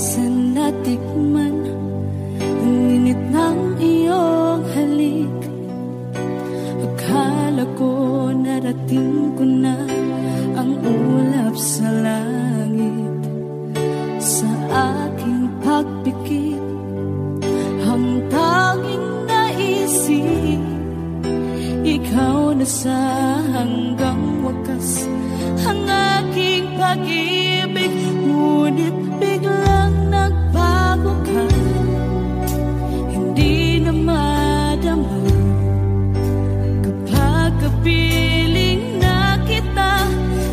minsan natikman ang init ng iyong halik. Akala ko narating ko na ang ulap sa langit. Sa aking pagpikit, ang tanging naisip, ikaw na sa hanggang wakas ang aking pag-ibig. Ngunit biglang nagbago ka, hindi na madama kapag kapiling na kita,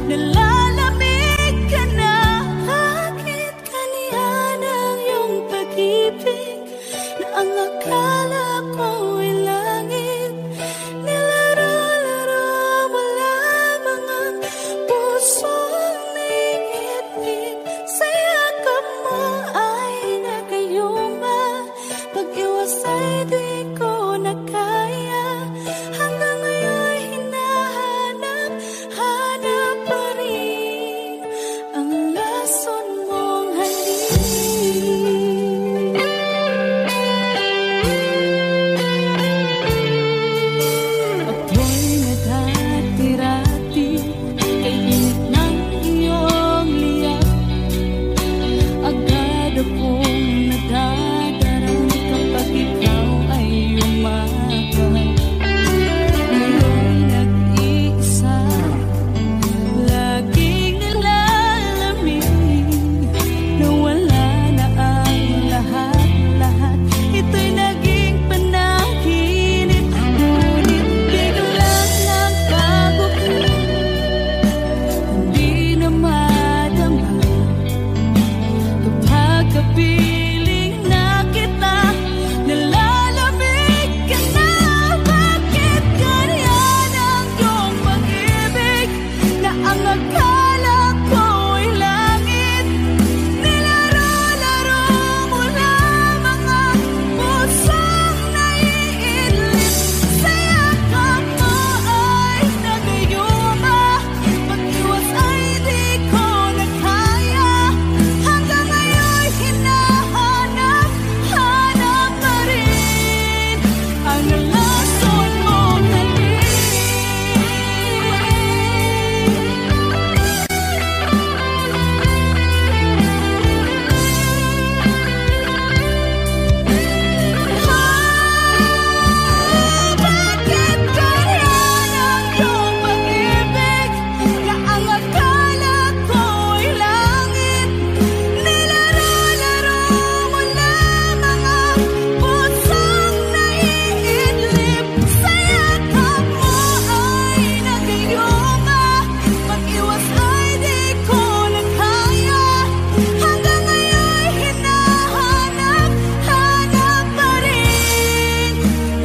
nalalamig ka na. Bakit kaniyan ang iyong pag-ibig na ang akala ko ay langit? Nilaro-laro mo lamang ang pusong naiitlip. Sa yakap mo ay nagayuma, pag-iwas ay di ko na kaya. Hanggang ngayon hinahanap, hanap pa rin ang lason mong halik. Ako'y nadati-rati kay init ng iyong liyak. Agad akong nadadarang kapag ikaw ay umaga. Ngayon nag-iisa, laging nilalamig, nawala na ang lahat-lahat. Ito'y naging panaginip, ngunit biglang nagbago ka, hindi na madama kapag kapiling na kita, nalalamig ka na. Bakit ganyan ang iyong pag-ibig na ang akala ko ay langit? Nilaro-laro mo lamang ang pusong naiidlip. Sa yakap mo ay nagayuma, pag-iwas ay di ko na kaya. Hanggang ngayon hinahanap, hanap pa rin ang lason mong halik. Bakit ganyan ang iyong pag-ibig na ang akala ko ay langit? Nilaro-laro mo lamang ang pusong naiidlip. Sa yakap mo ay nagayuma, pag-iwas ay di ko na kaya. Hanggang ngayon hinahanap, hanap pa rin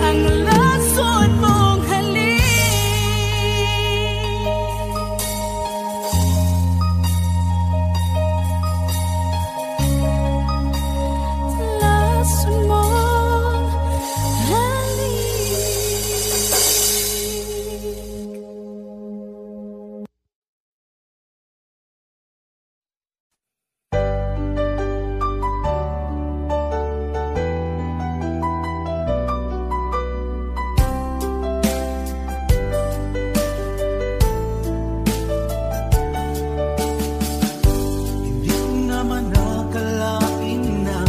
ang lason mong halik. Lason mong halik. Hindi ko naman akalain na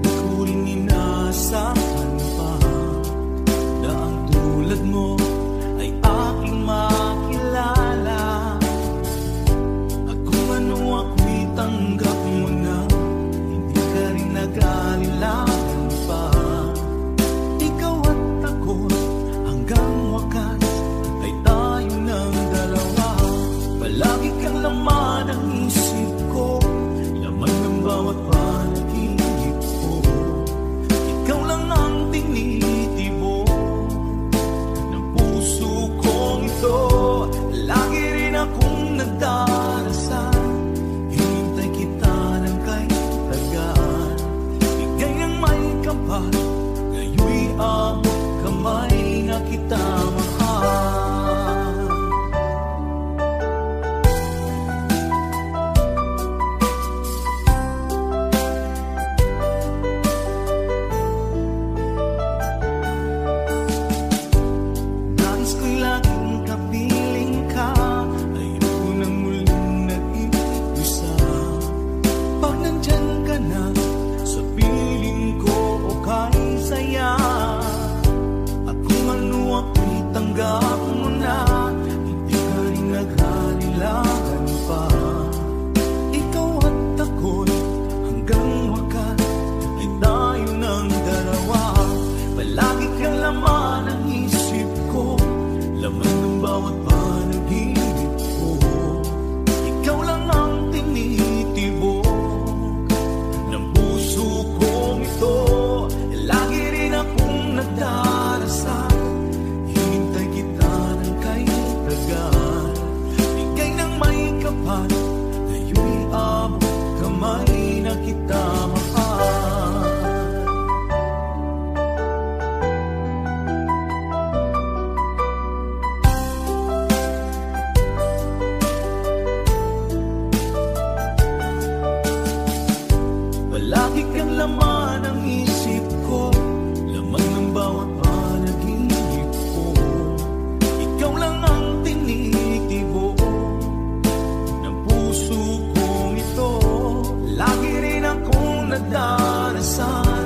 di ko rin inasahan pa na ang tulad mo ay aking makilala. At kung ano ako'y tanggap mo na, hindi ka rin nag-alilangan pa. Ikaw at ako hanggang wakas ay tayo ng dalawa. Palagi kang laman ng isip ko, laman ng bawat panaginip ko. Ikaw lang ang tinitibo ng puso kong ito. Lagi rin akong nagdarasal, hinintay kita ng kay tagaan. Bigay ng may kapal, ngayon'y abot kamay na kita mahal. tinanggap mo na, hindi ka rin naghalilangan pa. Ikaw at ako'y hanggang wakas ay tayo ng dalawa. Palagi kang laman ng isip ko, laman ng bawat panaginip ko. Ikaw lang ang tinitibok ng puso kong ito. Lagi rin akong nagdarasal, hinintay kita ng kaibigan. Bigay ng may kapal, ngayon'y abot kamay na kita mahal. Palagi kang laman ng isip ko, laman ng bawat panaginip ko. Ikaw lang ang tinitibok ng puso kong ito. Lagi rin akong nagdarasal,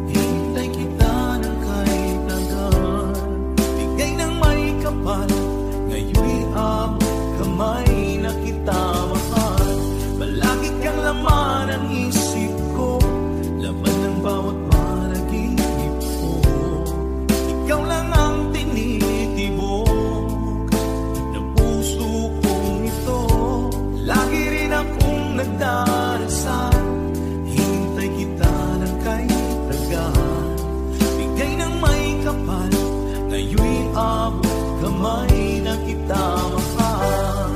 hintay kita ng kahit hanggan. Bigay ng may kapal, ngayon'y abot kamay na kita mahal. Palagi kang laman ng isip ko, laman ng bawat panaginip ko. Ikaw lang ang tinitibok ng puso kong ito. Lagi rin akong nagdarasal, hintay kita ng kaibigan. Bigay ng may kapal, ngayon'y abot kamay na kita mahal.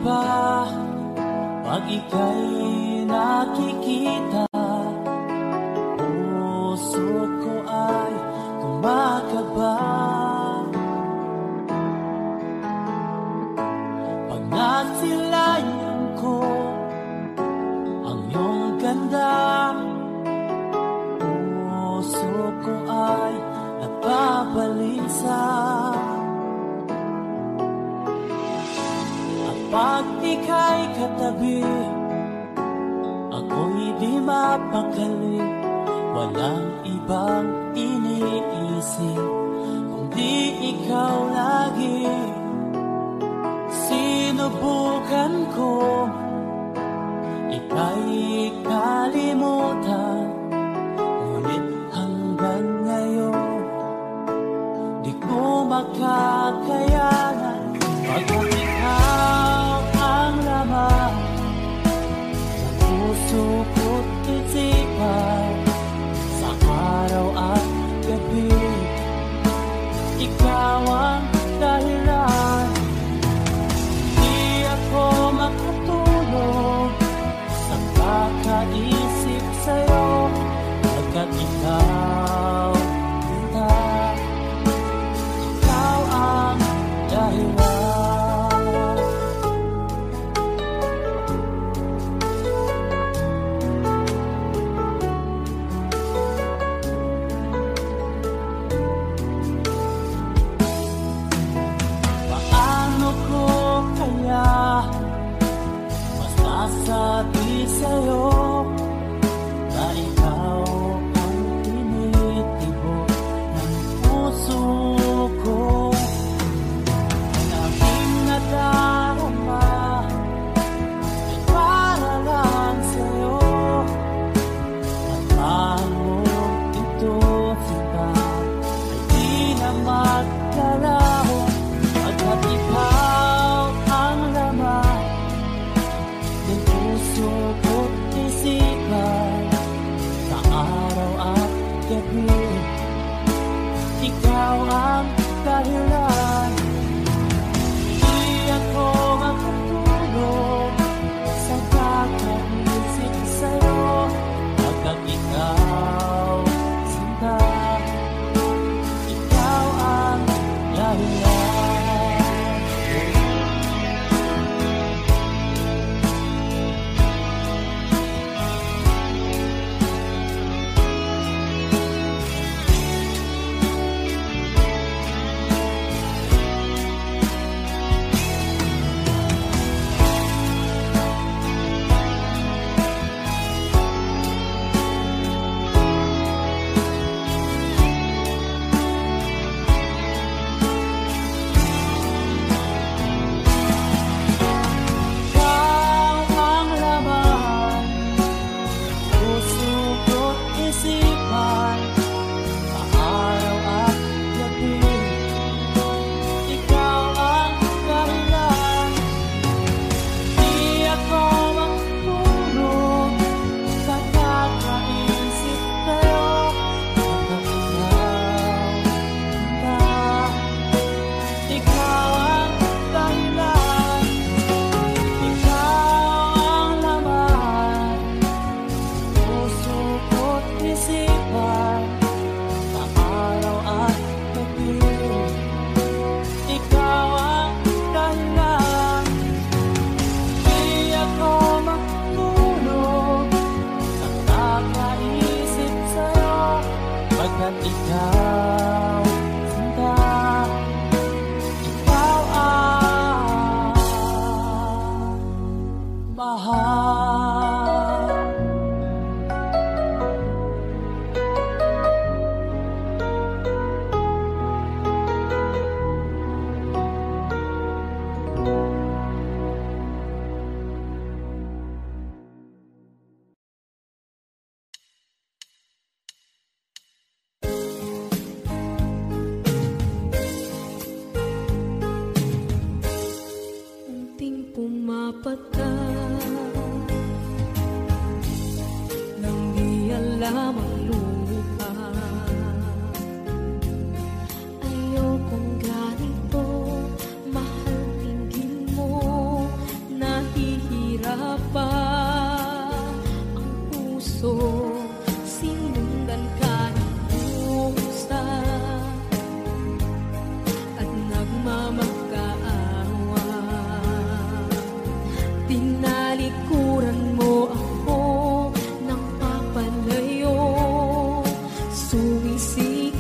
ba pag ika'y nakikita? Puso ko ay kumakaba pag nasilayan ko ang iyong ganda. Puso ko ay napabalisa. Pag ika'y katabi, ako'y di mapakali. Walang ibang iniisip kundi ikaw lagi. Sinubukan ko ika'y kalimutan, ngunit hanggang ngayon di ko makakayanan. Pagkat ikaw ang laman ng puso ko't isipan, sa araw at gabi ikaw ang dahilan. Di ako makatulog sa kakaisip sa'yo, pagkat ikaw kita, ikaw ang dahilan. Sabi sa'yo na ikaw ang tinitibok ng puso ko. Ang aking nadarama ay para lang sa'yo, at mahal mo ito kita ay di na magkalaho. Pagkat ikaw ang laman ng puso ko't isipan, sa araw at gabi ikaw ang dahilan. Di ako makatulog sa kakaisip sa'yo, pagkat ikaw sinta, ikaw ang dahilan. Pagkat ikaw sinta, ikaw ang mahal. Pumapata nang di alam ang lupa. Ayokong ganito, mahal, tingin mo Tinalikuran mo ako ng papalayo. Sumisigaw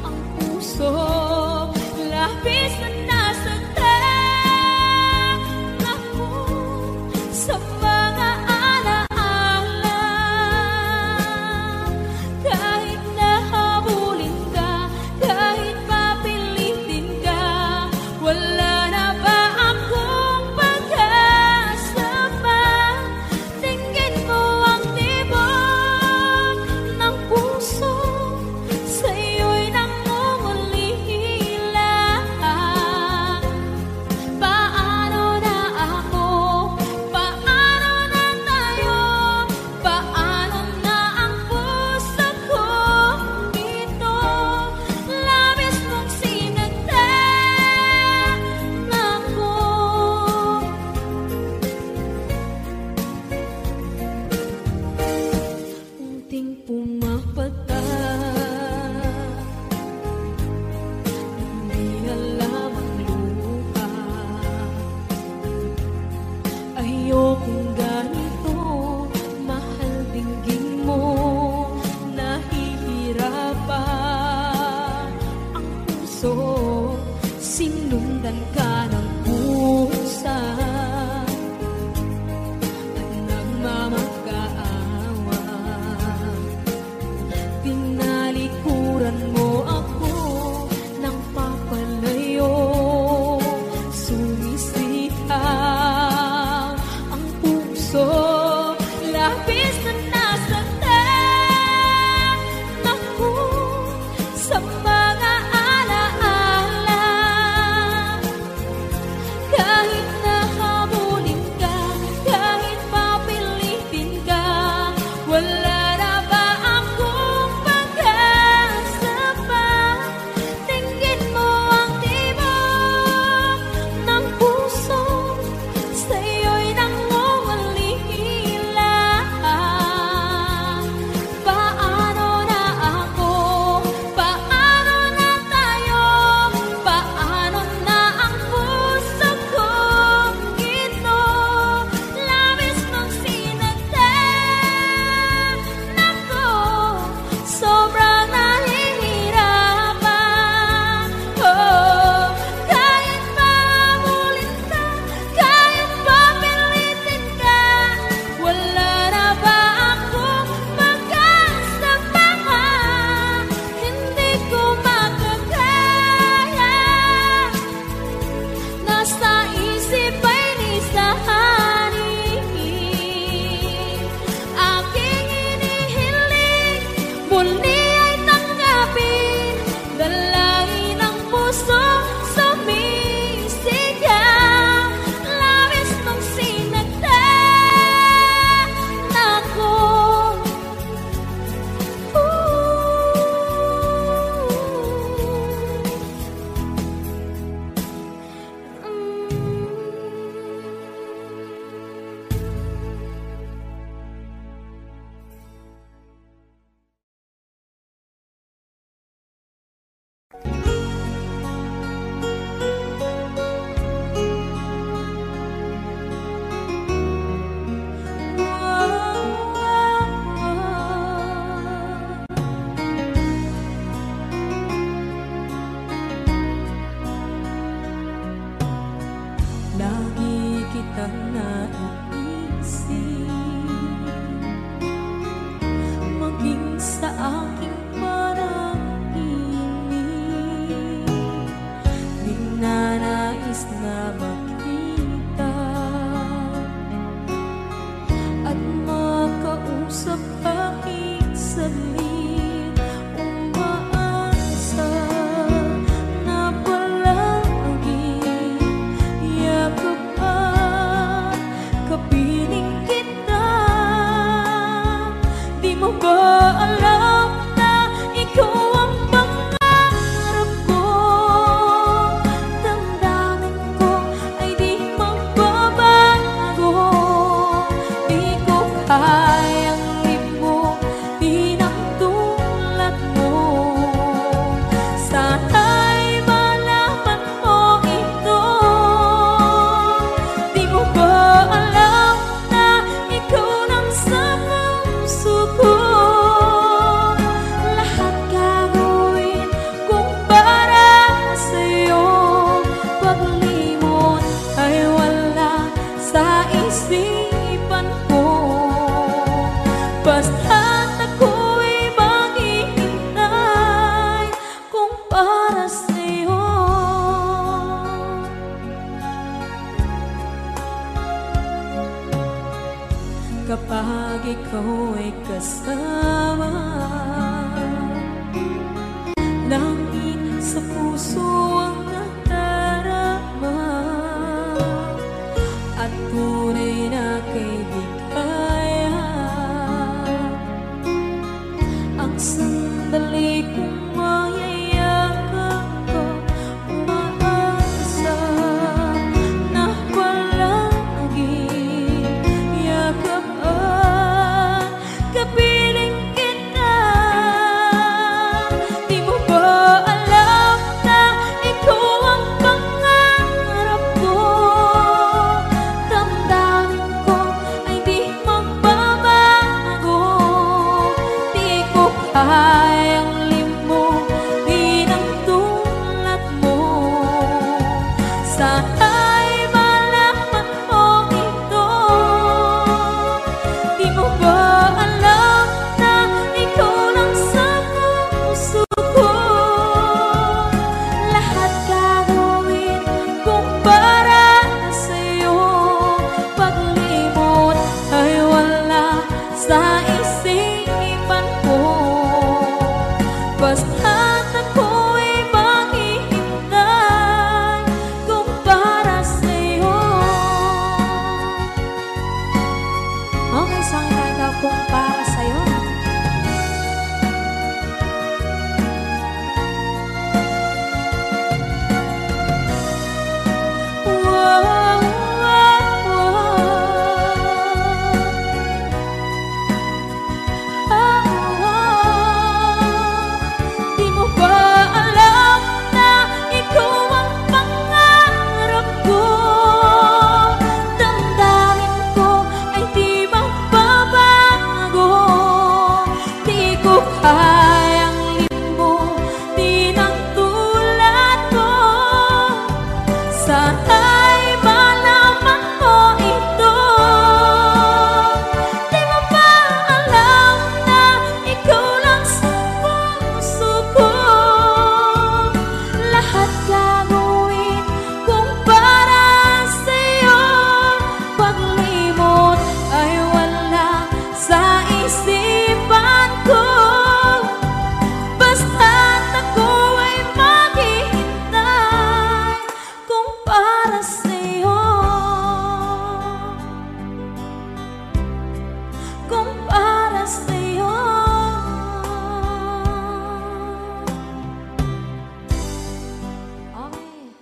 ang puso, labis na nasaktan ako sa mga alaala. Kahit nahabulin ka, kahit papilitin ka, wala na ba akong pag-asa pa? Tingin mo ang tibok ng puso, sa'yo'y nangungulila. Paano na ako? Paano na tayo? Paano na ang puso kong ito? Labis mong sinagtan ako. Unting pumapata, hindi alam ang luha. Ayokong ganito, mahal dinggin mo. Nahihirapan ang puso, sinundan ka ng pusa at nagmamakaawa. Tinalikuran mo ako ng papalayo. Sumisigaw ang puso, labis na nasaktan ako sa mga alaala. Kahit nahabulin ka, kahit papilitin ka, wala na ba akong pag-asa pa? Tingin mo ang tibok ng puso, sa'yo'y nangungulila. Paano na ako? Paano na tayo? Paano na ang puso kong ito? Labis mong sinagtan ako, sobrang nahihirapan. Oh, kahit mahabulin ka, kahit papilitin ka, wala na ba akong pag-asa pa? Hindi ko makakaya, nasa isip ay nisahanin. Aking inihiling, muli ay tanggapin, dalangin ng puso sumisigaw. Labis mong sinagtan ako. Lagi kitang naiisip, maging sa aking panaginip. Ninanais na makita at makausap kahit saglit. Umaasa na palagi yakap at kapag ikaw ay kasama. Langit sa puso ang nadarama at tunay na kaibigan. Ang sandali kong mayayakap ko, umaasa na palaging yakapan, kapiling kita. Di mo ba alam na ikaw ang pangarap ko? Damdamin ko ay di magbabago. Di ko kayang limutin ang tulad mo. Sana'y malaman mo ito. Di mo ba alam na ikaw lang sa puso ko? Lahat gagawin kung para sa'yo. Paglimot ay wala sa isipan ko. Basta't ako'y maghihintay kung para sa'yo. Okay, saan tayo kung para sa'yo? Wow, wow, Di mo ba alam na ikaw ang pangarap ko? Damdamin ko ay di magbabago. Di ko kayang limutin ang tulad mo. Sana'y malaman mo ito. Di mo ba alam na ikaw lang sa puso ko? Lahat gagawin kung para sa'yo. Paglimot ay wala sa isipan ko. Basta't ako ay maghihintay kung para sa'yo. Kung para sa'yo. Okay.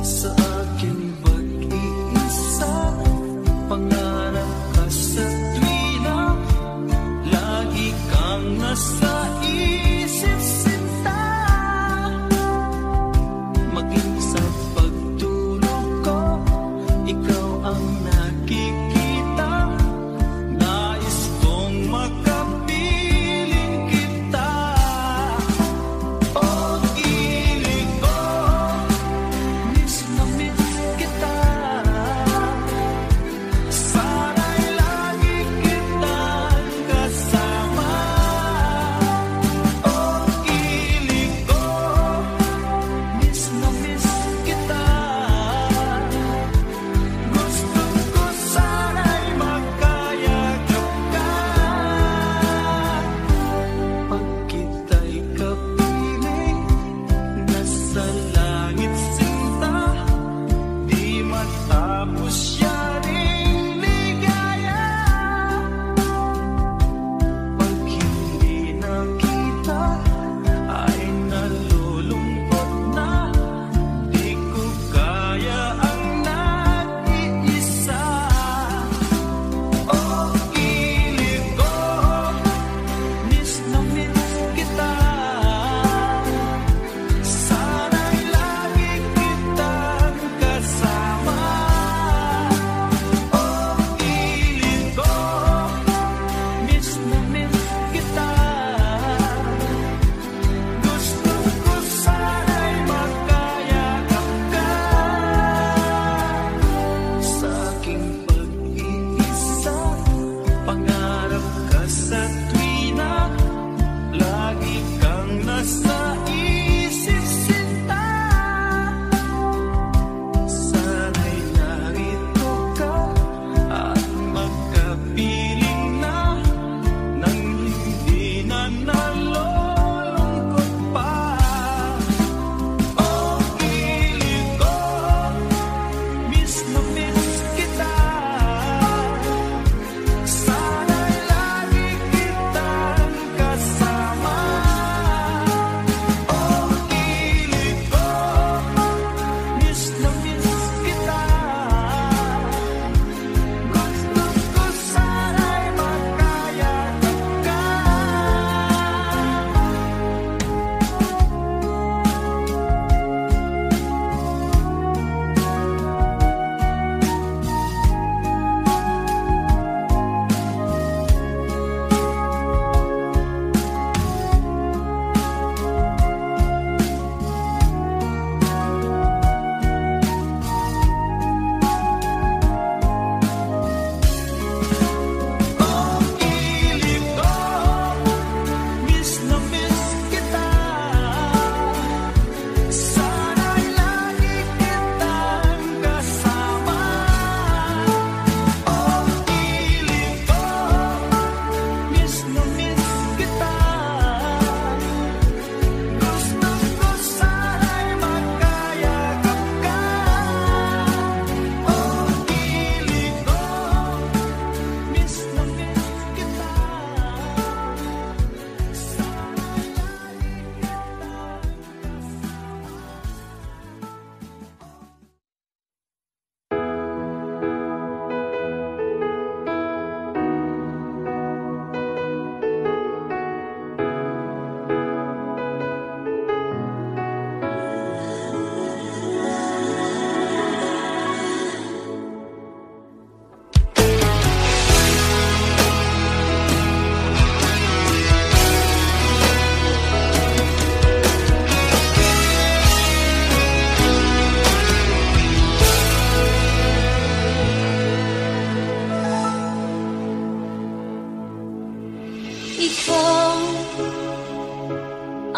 Sa aking pag-iisa, pangarap ka sa tuwina, lagi kang nasa isip sinta. Maging sa pagtulog ko, ikaw ang nakikita. Nais kong makapiling kita. Pag-ibig ko, miss na miss kita. Sana'y lagi kitang kasama. Pag-ibig ko, miss na miss kita. Gusto ko sana'y magkayakap ka. Pag kita'y kapiling, nasa langit sinta, di matapos yaring ligaya. Pag hindi nakita, ay nalulungkot na. Di ko kaya ang nag-iisa. Pag-ibig ko, miss na miss kita. Sana'y lagi kitang kasama.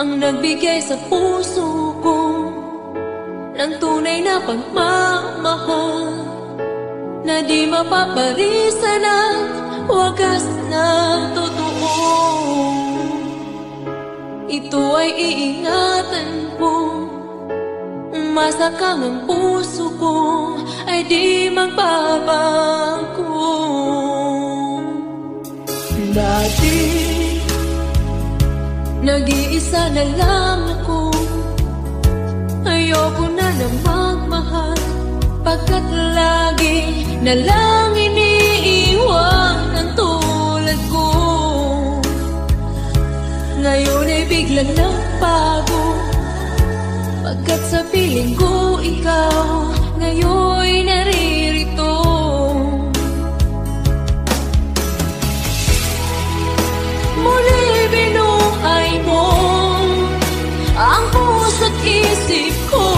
ang nagbigay sa puso ko ng tunay na pagmamahal na di mapaparisan at wagas na totoo. Ito ay iingatan ko, masakang ang puso ko ay di magbabago. Dati nag-iisa na lang ako, ayoko na magmahal, pagkat lagi na lang iniiwan ang tulad ko. Ngayon ay biglang nagbago, pagkat sa piling ko ikaw ngayon naririto. Muli binuhay mo ang puso't isip ko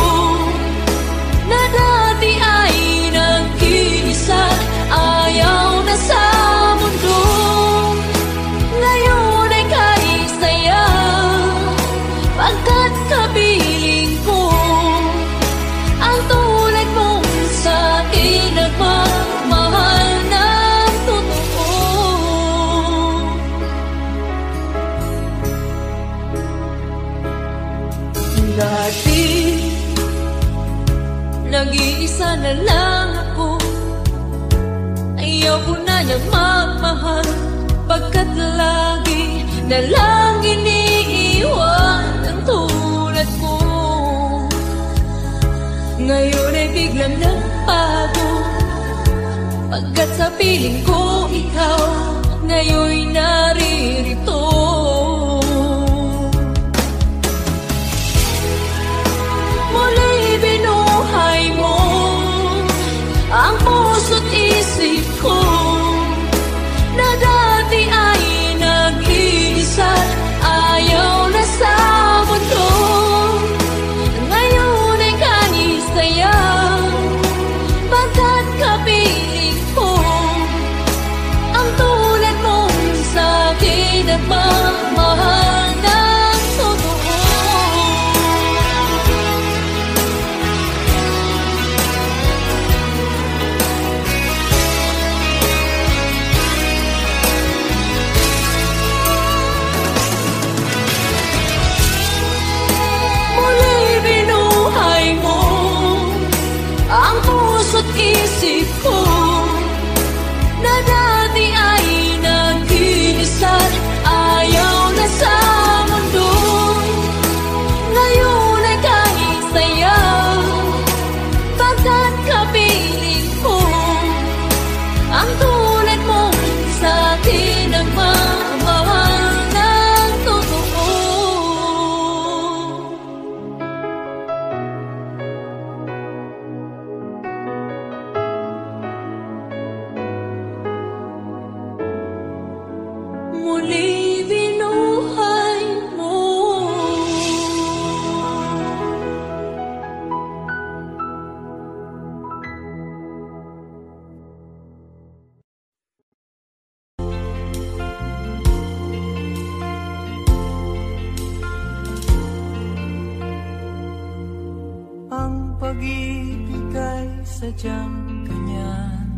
na dati ay nag-iisa, ayaw na sa mundo. Ngayon ay kahit saya, pagkat kapiling ko ang tulad mong sa'kin nagmamahal ng totoo. Dati nag-iisa na lang ako, ayaw ko na niyang magmahal, pagkat lagi na lang iniiwan ang tulad ko. Ngayon ay biglang nagbago, pagkat sa piling ko ikaw ngayon naririto. Muli binuhay mo ang puso't isip ko na dati ay nag-iisa, ayaw na sa mundo. Ngayon ay kanisaya, pagkat kapiling ko ang tulad mong sa'kin nagmamahal ng totoo. Ang puso't isip ko na dati ay nag-iisa, ayaw na sa mundo. Ngayon ay kahit saya, pagkat kapiling ko ang tulad mong sa'kin nagmamahal ng totoo. Muli binuhay mo. Ang pag-ibig ay sadyang ganyan,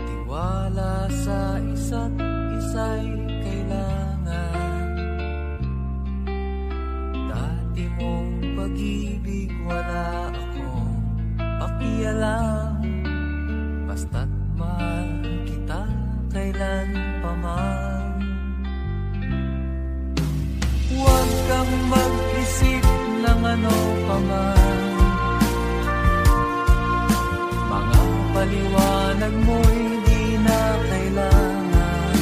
tiwala sa isa't isa'y kailangan. Dati mong pag-ibig wala akong pakialam, basta't mahal kita kailan pa man. Huwag kang mag-isip ng ano pa man, mga paliwanag mo'y di na kailangan.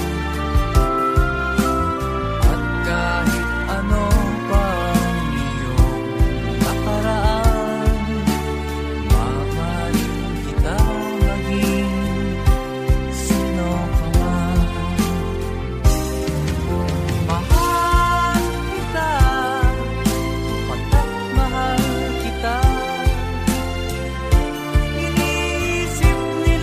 At kahit ano pa ang iyong nakaraan, mamahalin kita maging sino ka man. Mahal kita, pagkat mahal kita. Iniisip nila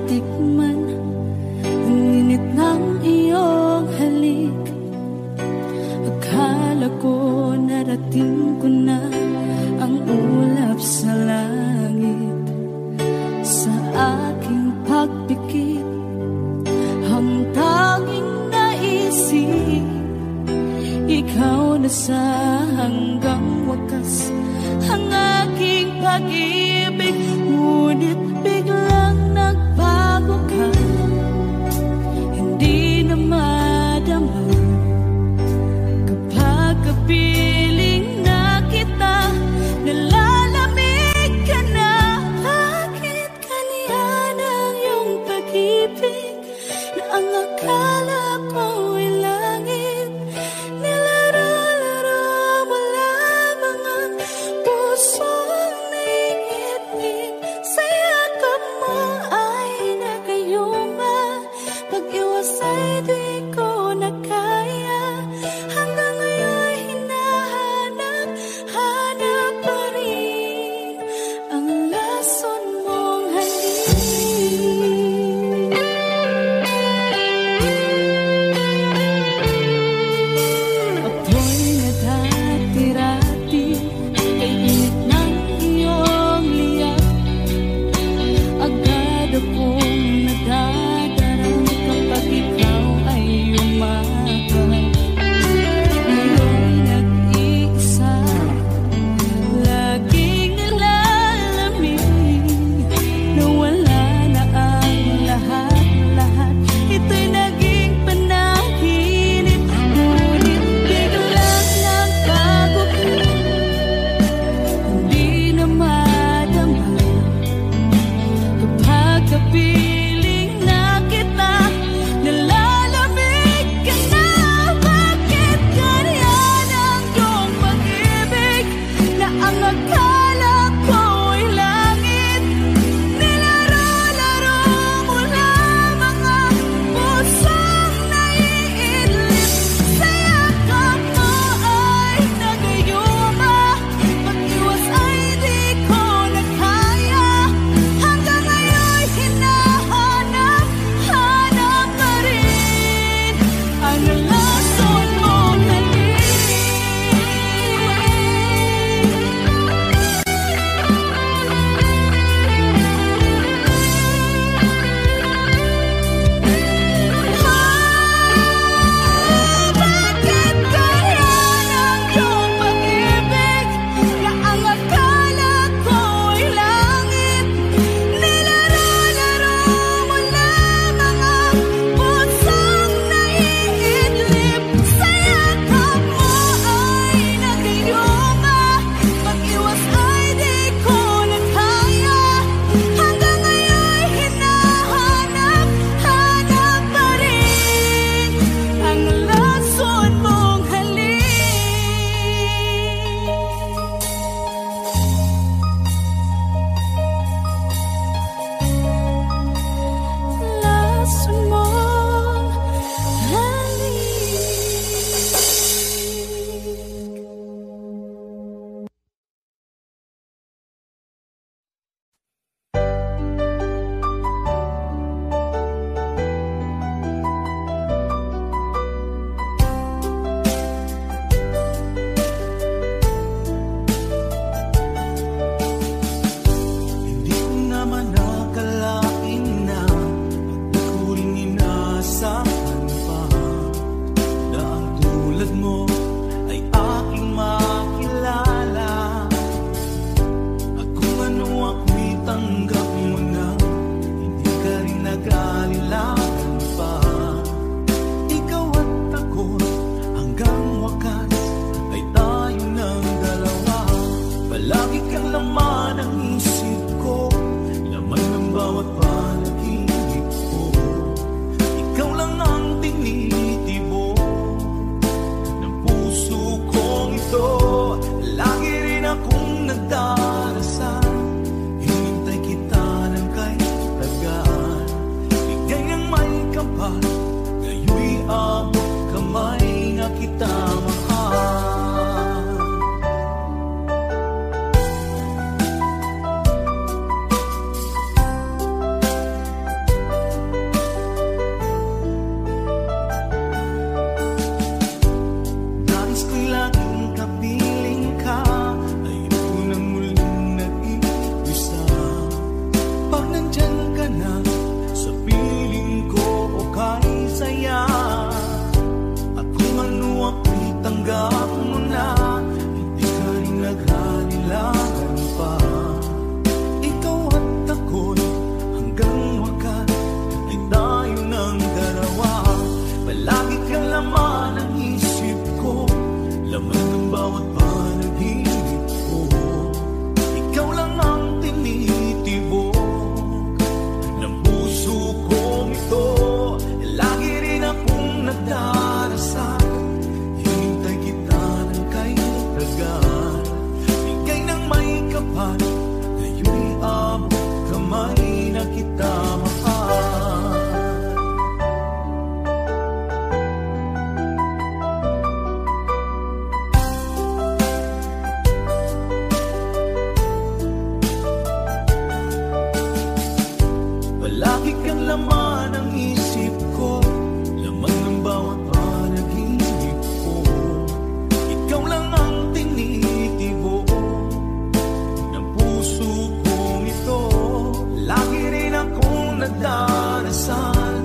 matikman ang init ng iyong halik. Akala ko narating ko na ang ulap sa langit. Sa aking pagpikit, ang tanging naisip, ikaw na sa hanggang wakas ang aking pag-ibig. Ngunit biglang nagbago ka, hindi na madama kapag kapiling na kita. Nalalamig ka na, bakit kaniyan ang iyong pag-ibig na ang akala ko ay langit. Nilaro-laro kamay na kita mahal. Palagi kang laman ng isip ko, laman ng bawat panaginip ko. Ikaw lang ang tinitibo ng puso kong ito. Lagi rin akong nagdarasal,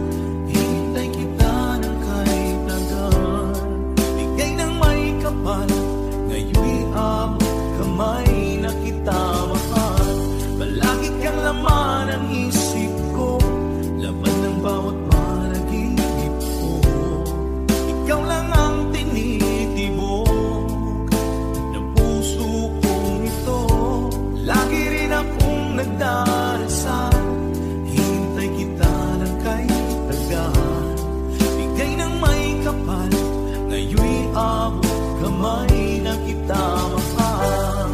hintay kita ng kahit tagal. Bigay ng may kapal, ngayon'y abot kamay na kita mahal. Palagi kang laman ng isip ko, laman ng bawat panaginip ko. Ikaw lang ang tinitibok ng puso kong ito. Lagi rin akong nagdarasal, hintay kita ng kahit tagal. Bigay ng may kapal, ngayon'y abot kamay na kita mahal.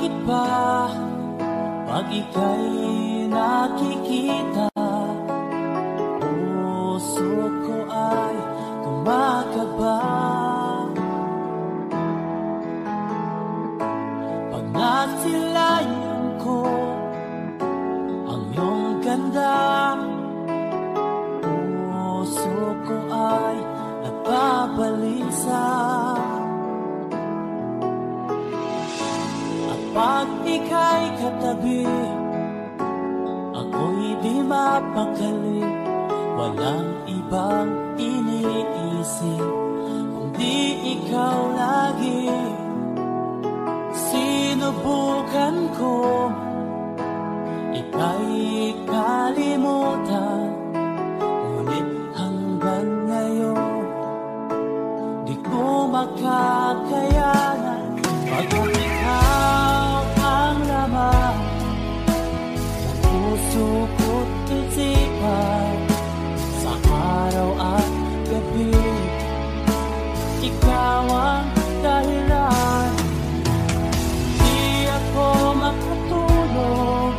Bakit ba pag ika'y nakikita, puso ko ay kumakaba? Pag nasilayan ko ang iyong ganda, puso ko ay nagbabalisa. Pag ika'y katabi, ako'y di mapakali. Walang ibang iniisip kundi ikaw lagi. Sinubukan ko ika'y kalimutan, ngunit hanggang ngayon di ko makakayanan. Pagod ikaw ang laman ng puso ko't isipan, sa araw at gabi ikaw ang dahilan. Di ako makatulog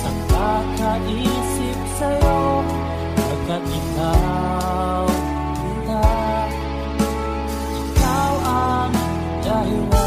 sa kakaisip sa'yo, pagkat ikaw kita, ikaw ang dahilan.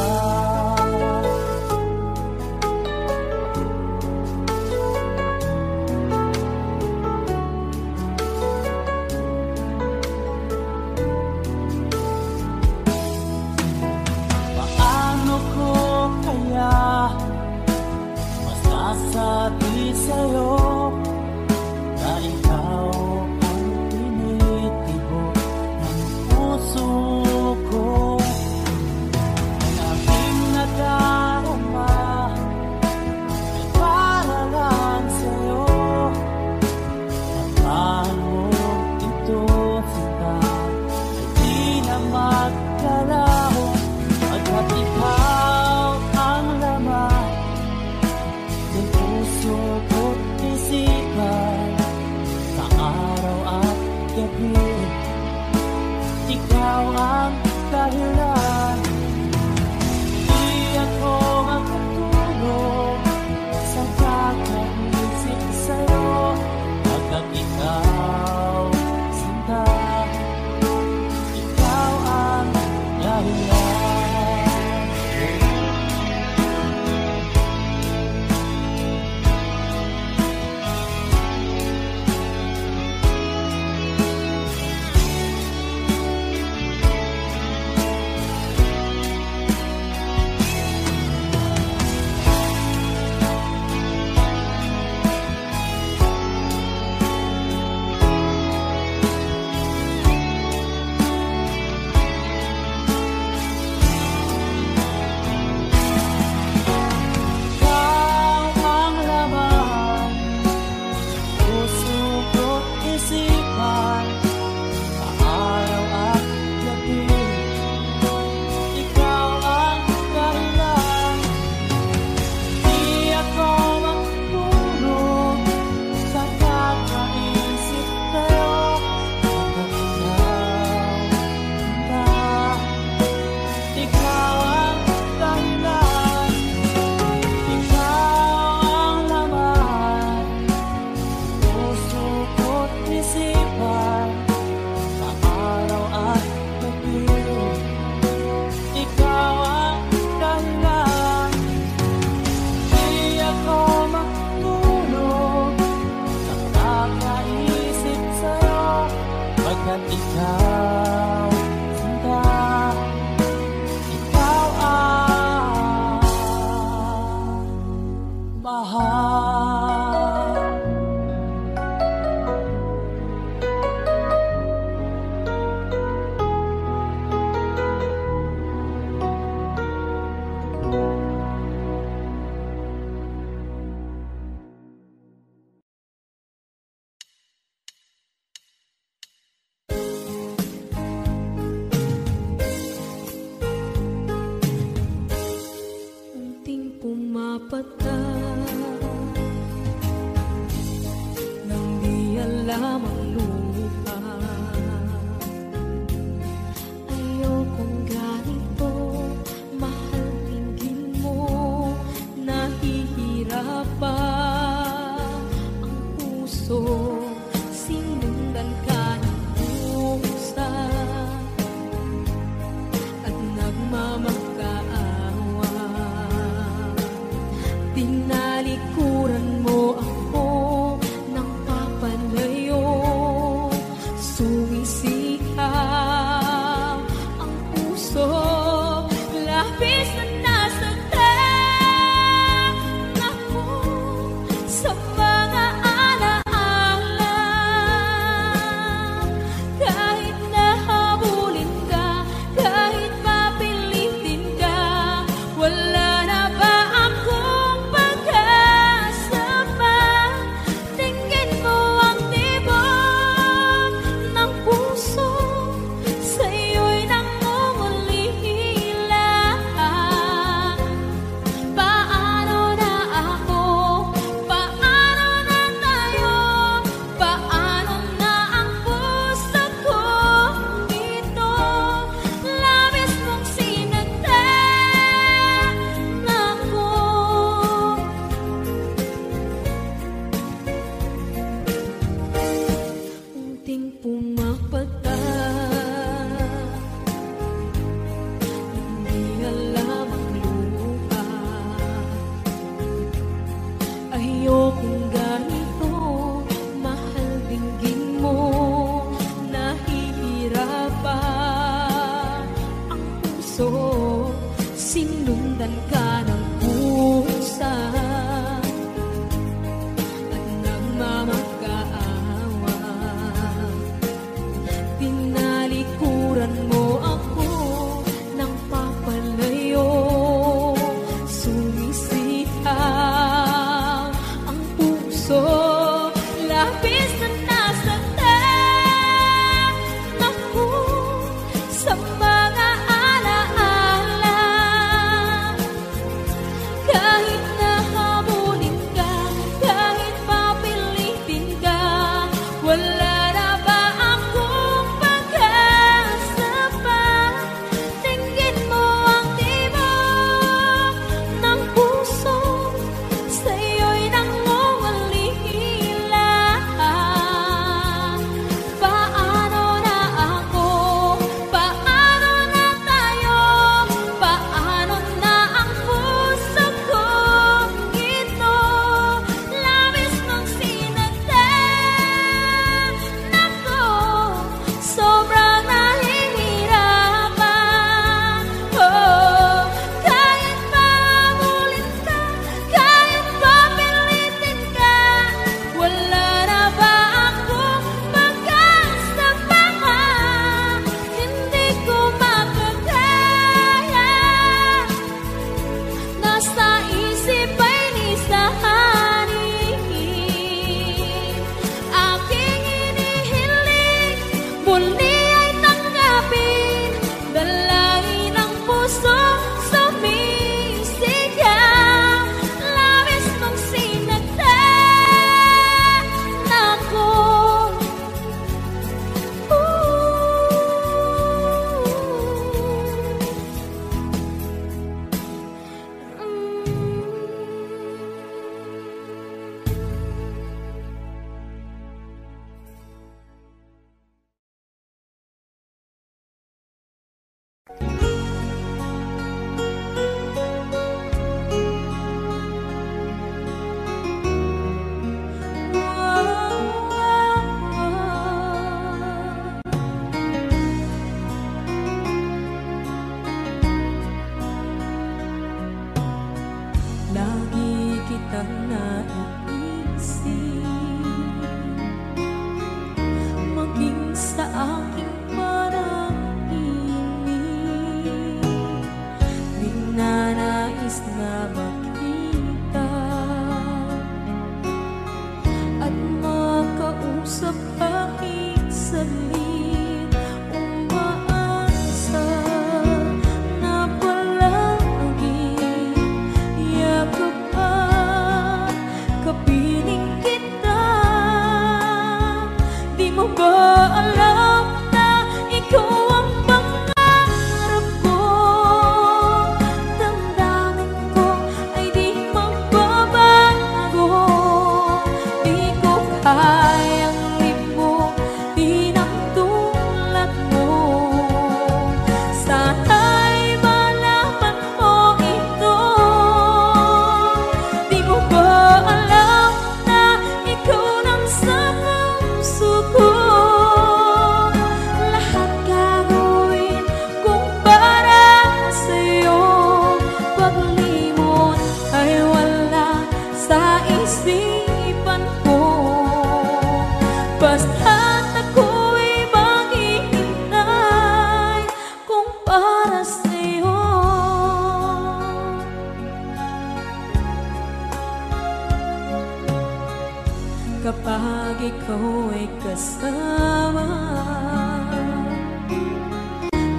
ikaw ay kasama.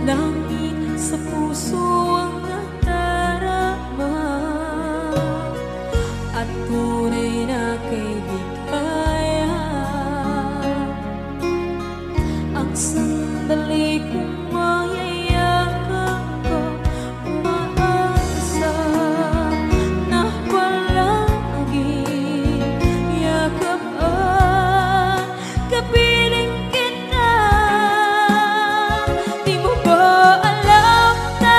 Langit sa puso ang nadarama, at tunay na kaibigan. Ang sandali kong mayayakap ko, umaasa na palaging yakap at kapiling kita. Di mo ba alam na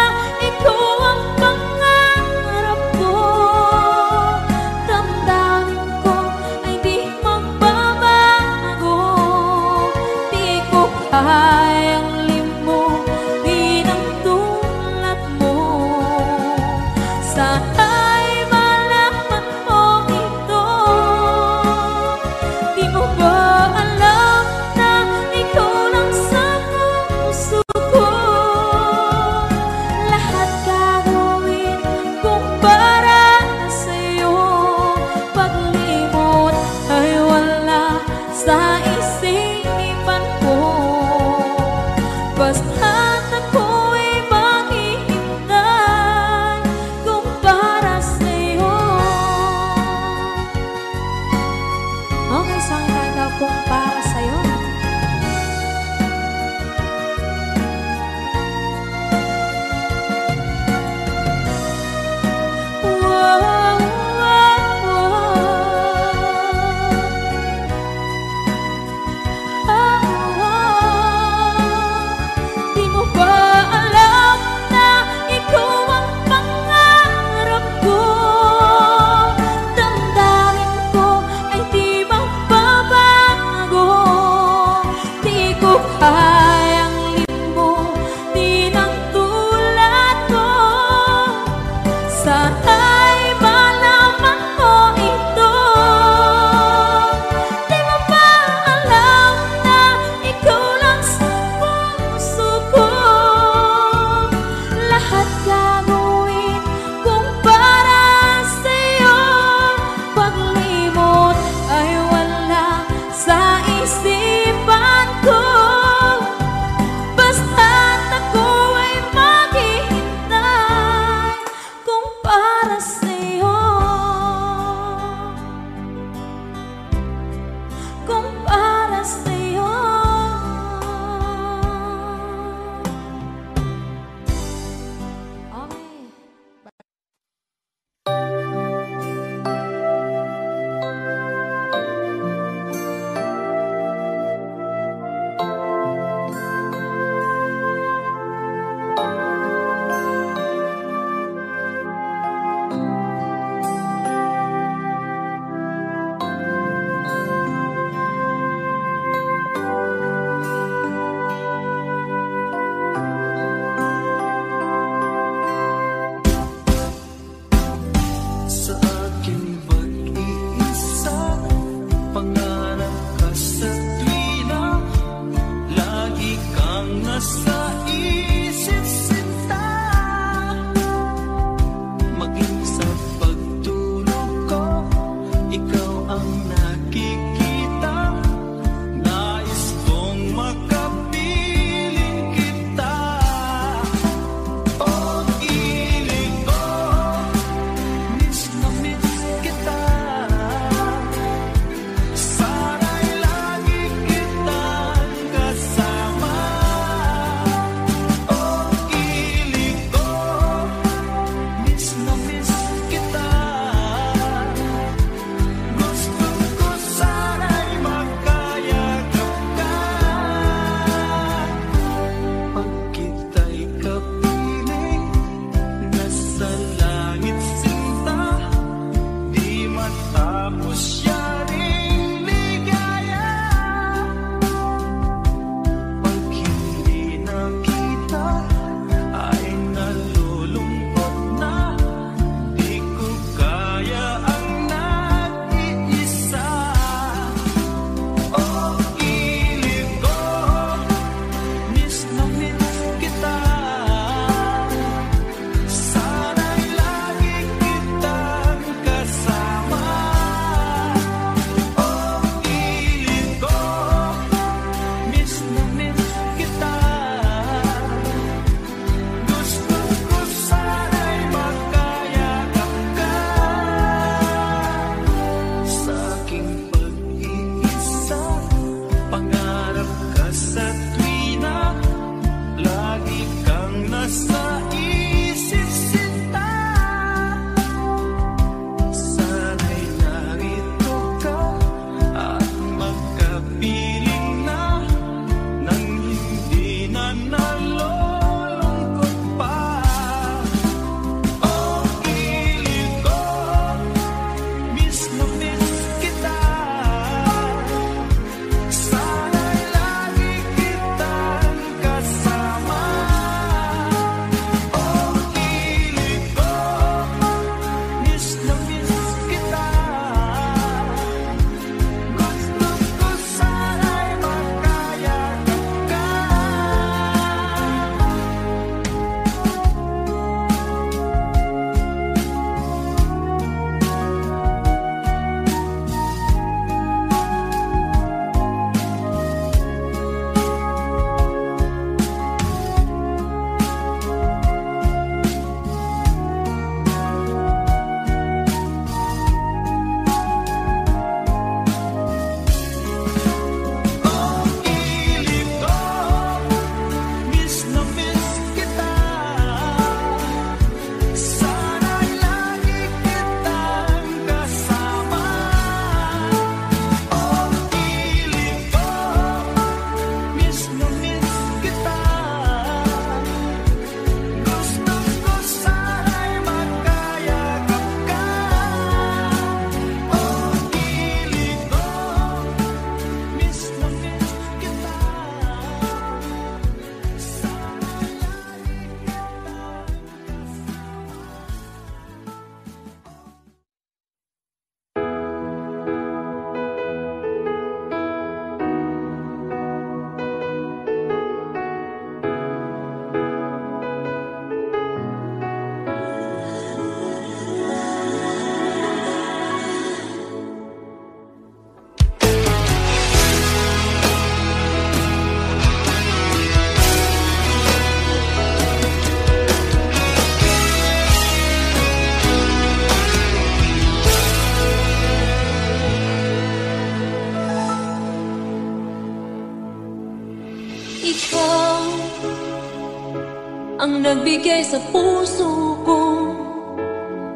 nagbigay sa puso ko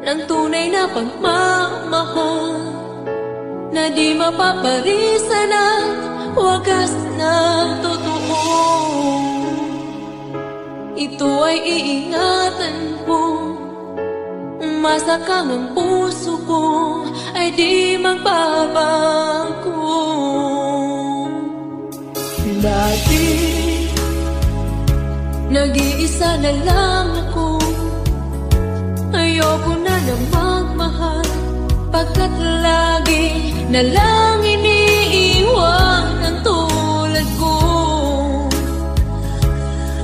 ng tunay na pagmamahal na di mapaparisan at wagas na totoo. Ito ay iingatan ko, masakang ang puso ko ay di magbabago. Dati nag-iisa na lang ako, ayoko na nang magmahal, pagkat lagi na lang iniiwan ang tulad ko.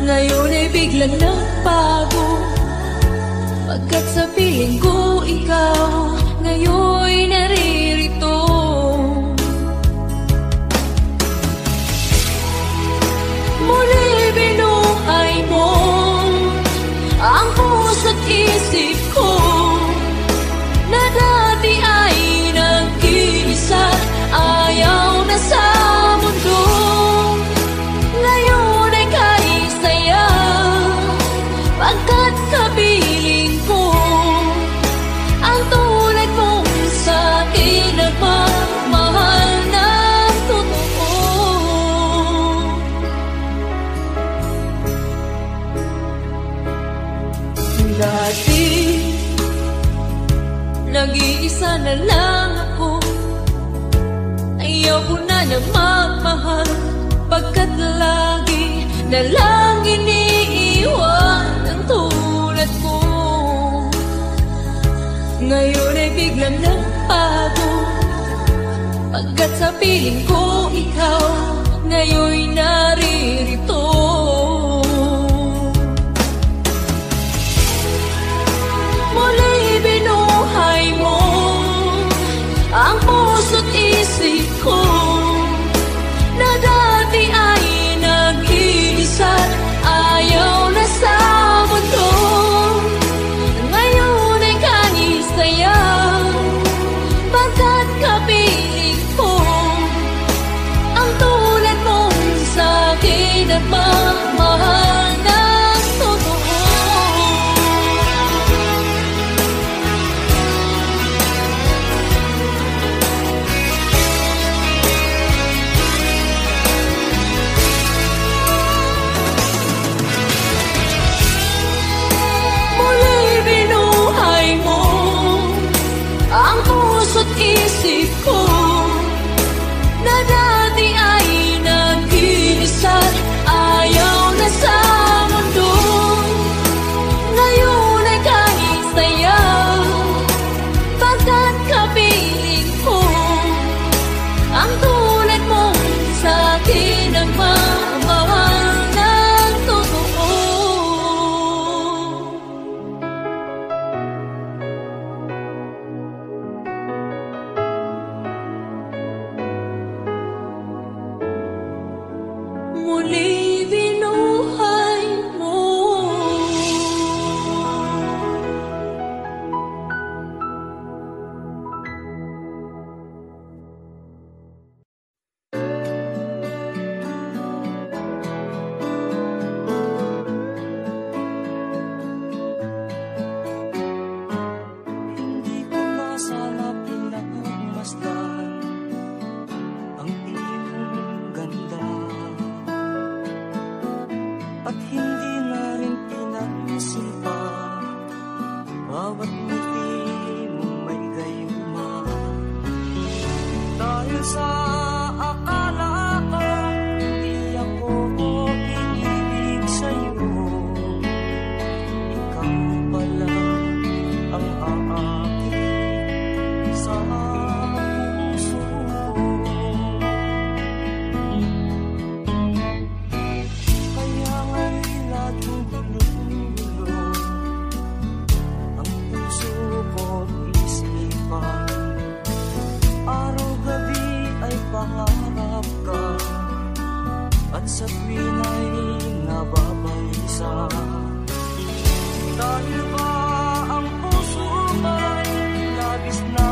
Ngayon ay biglang nagbago, pagkat sa piling ko ikaw ngayon naririto. Muli binuhay mo ang puso't isip ko na dati ay nag-iisa, ayaw na sa mundo. Ngayon ay kahit saya, pagkat kapiling ko ang tulad mong sa'kin nagmamahal ng totoo. Dati nag-iisa na lang ako, ayaw ko na nang magmahal, pagkat lagi na lang iniiwan ang tulad ko. Ngayon ay biglang nagbago, pagkat sa piling ko ikaw ngayon naririto. Muli binuhay mo ang puso't isip ko na dati ay nag-iisa, ayaw na sa mundo. Ngayon ay kahit saya, pagkat kapiling ko ang tulad mong sa'kin at magmahal ng totoo. Ang puso't isip ko na dati ay nag-iisa, ayaw na sa mundo. Ngayon ay kahit saya, pagkat kapiling ko ang tulad mong sa'kin nagmamahal ng totoo. Muli binuhay mo. Hindi ko na sana pinagmasdan ang iyong ganda, at hindi na rin pinansin pa bawat ngiti mong may gayuma. Dahil sa akala ko hindi ako iibig sa'yo, ikaw pala ang aakit sa puso ko. Kaya nga'y laging gulo-gulo ang puso ko't isipan. Araw-gabi ay pangarap ka, at sa tuwin ay nababalisa. Dahil ba ang puso ay labis na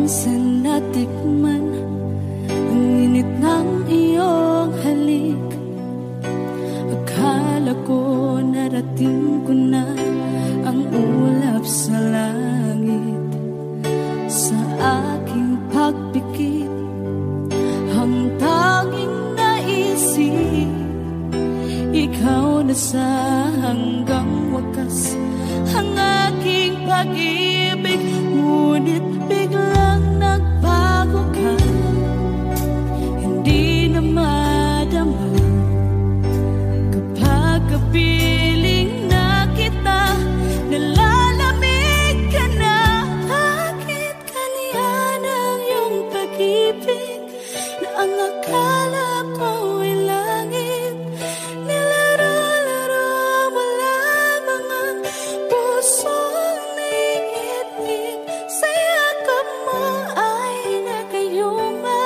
minsan natikman ang init ng iyong halik. Akala ko narating ko na ang ulap sa langit. Sa aking pagpikit, ang tanging naisip, ikaw na sa hanggang wakas ang aking pag-ibig. Ngunit biglang nagbago ka, hindi na madama kapag kapiling na kita, nalalamig ka na. Bakit kaniyan ang iyong pag-ibig na ang akala ko ay langit? Nilaro-laro mo lamang ang pusong naiitip. Sa yakap mo ay nagayuma,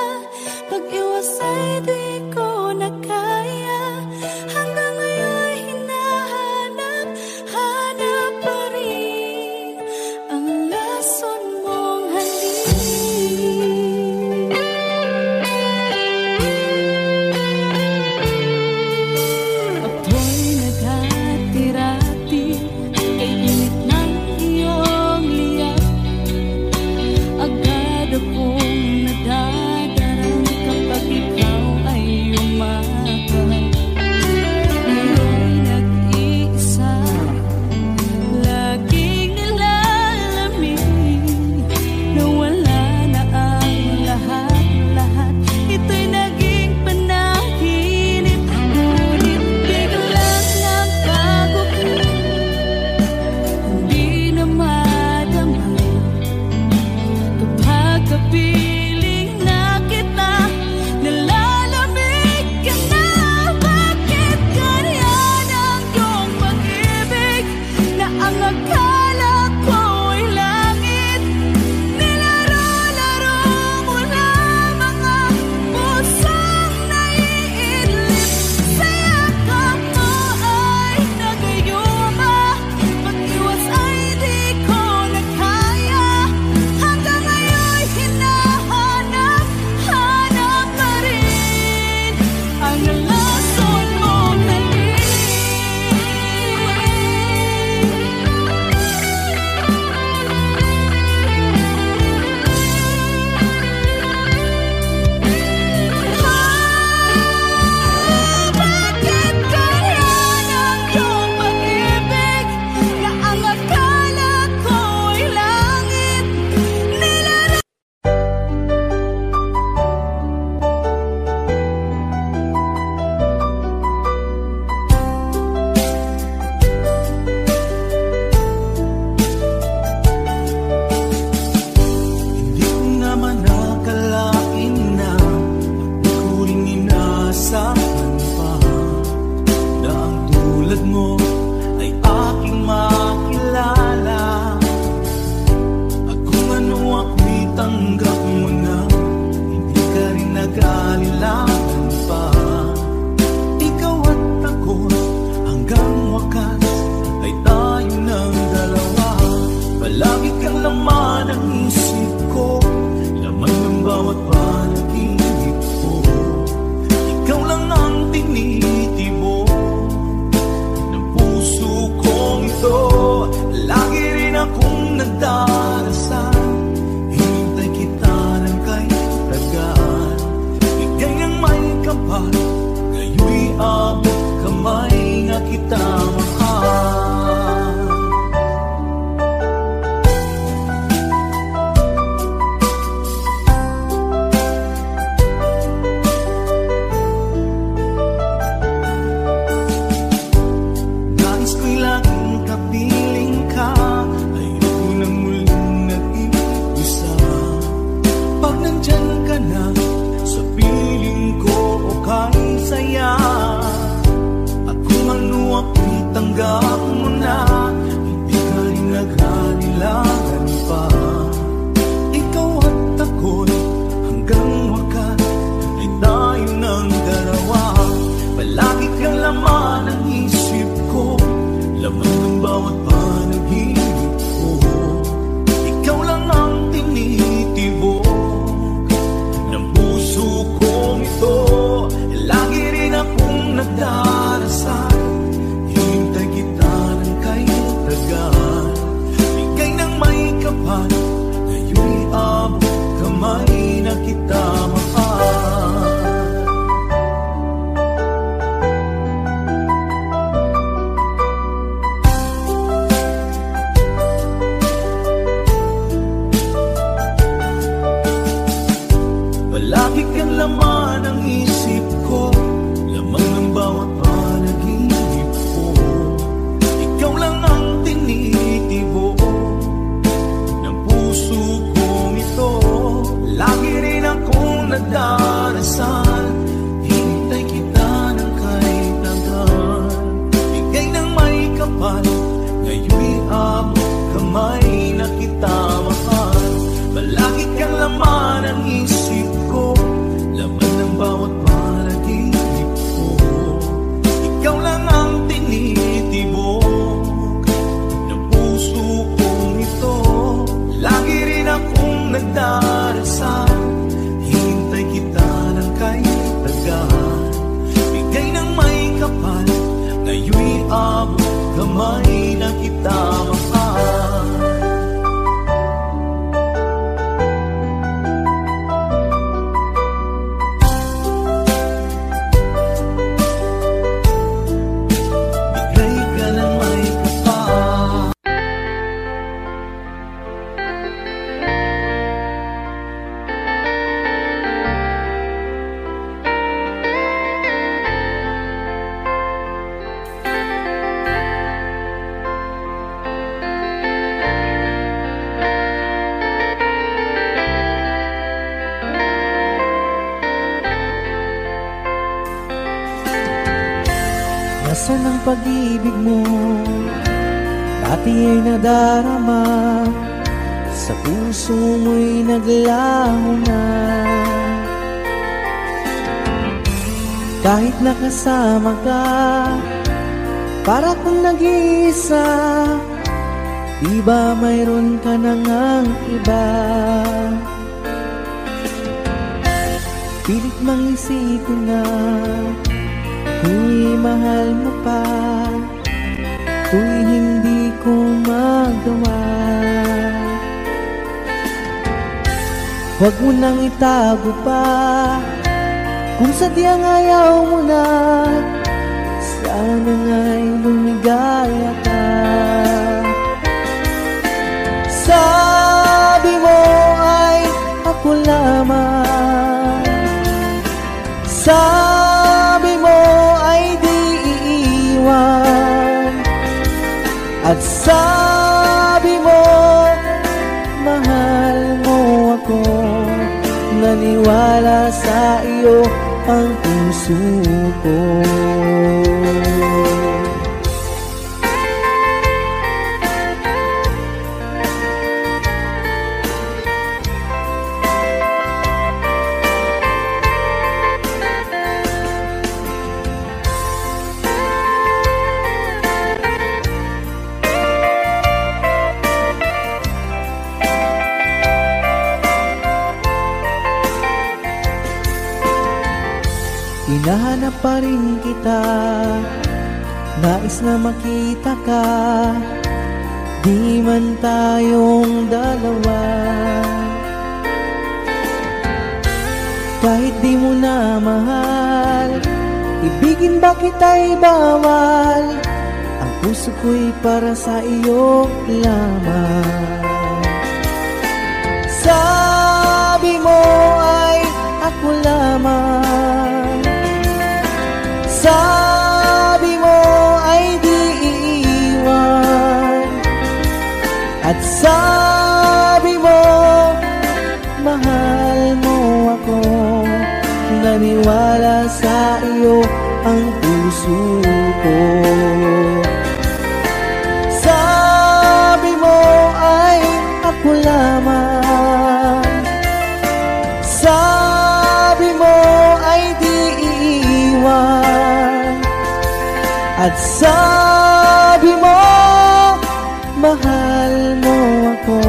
pag-iwas ay di ko na kaya. Hanggang ngayon hinahanap, hanap pa rin ang lason mong halik. Ako'y naghati-rati kay init ng iyong liyak. Agad akong nadadarang kapag ikaw ay umapaw. Ngayon nag-iisa, laging nilalamig, nawala na ang lahat-lahat. Ito'y naging panaginip, ngunit biglang nagbago ka, hindi na madama kapag kapiling na kita, nalalamig ka na. Bakit ganyan ang iyong pag-ibig na ang akala ko ay langit? Nilaro-laro mo lamang ang pusong naiidlip. Sa yakap mo ay nagayuma, pag-iwas ay di ko na kaya. Hanggang ngayon hinahanap, hanap pa rin ang lason mong halik. Bakit ganyan ang iyong pag-ibig na ang akala ko ay langit? Nilaro Hindi ko naman nakalain na di ko rin inaasahan pa na ang tulad mo ay aking makilala. At kung ano ako'y tanggap mo na, hindi ka rin nag-alilangan pa. Ikaw at ako hanggang wakas ay tayo ng dalawa. Palagi kang laman ng isip ko, laman ng bawat panaginip ko. Ikaw lang ang tinitibo ng puso kong ito. Lagi rin akong nagdarasal, hinintay kita ng kay tagaan. Ika'y ang may kapal, ngayon'y abot kamay nga kita mahal. kamay na kita mahal. Palagi kang laman ang isip ko, laman ng bawat panaginip ko. Ikaw lang ang tinitibok ng puso kong ito. Lagi rin akong nagdarasal, hintay kita ng kahit tagal. Bigay ng may kapal, ngayon'y abot kamay na kita mahal. Bigay ka ng may kapal. Nasaan ang pag-ibig mo? Dati ay nadarama, sa puso mo'y naglaho na. Kahit nakasama ka, para kung nag-iisa, di ba mayroon ka na ngang iba? Pilit mang isipin na tuwing mahal mo pa, tuwing hindi ko magawa. Huwag mo nang itago pa, kung sadyang ayaw mo na, sana nga'y lumigaya ka. Sabi mo ay ako lamang, sabi mo ay di iiwan, at sabi mo mahal mo ako. Naniwala sa iyo ang puso ko. Hinahanap pa rin kita, nais na makita ka, di man tayong dalawa. Kahit di mo na mahal, ibigin ba kita'y bawal? Ang puso ko'y para sa iyo lamang. Sabi mo ay ako lamang, sabi mo ay di iiwan, at sabi mo mahal mo ako. Naniwala sa iyo ang puso ko. Sabi mo ay ako lamang, sabi mo ay di iiwan, at sabi mo mahal mo ako.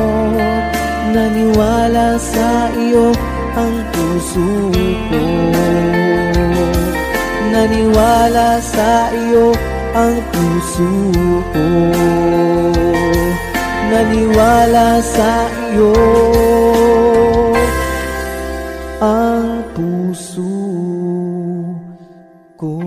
Naniwala sa iyo ang puso ko. Naniwala sa iyo ang puso ko. Naniwala sa iyo ang puso ko.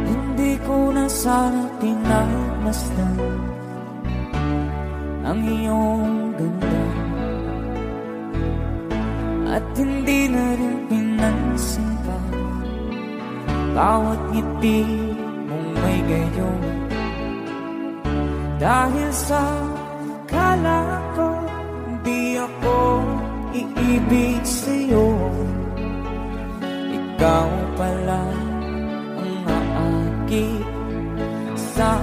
Hindi ko na sana pinagmasdan ang iyong ganda, at hindi na rin pinansin pa bawat ngiti mong may gayon. Dahil sa kala ko, di ako iibig sa'yo. Ikaw pala ang aakit sa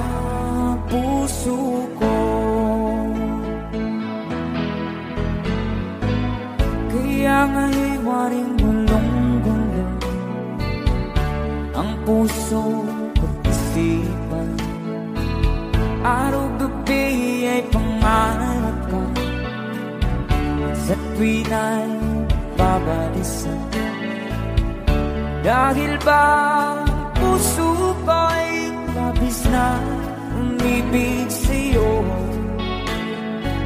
puso ko. Kaya nga'y waring gulong-gulo ang puso ko't isipan. Araw-gabi ay pangarap ka sa tuwin ay babalisan. Dahil ba puso ko'y labis na umibig sa'yo,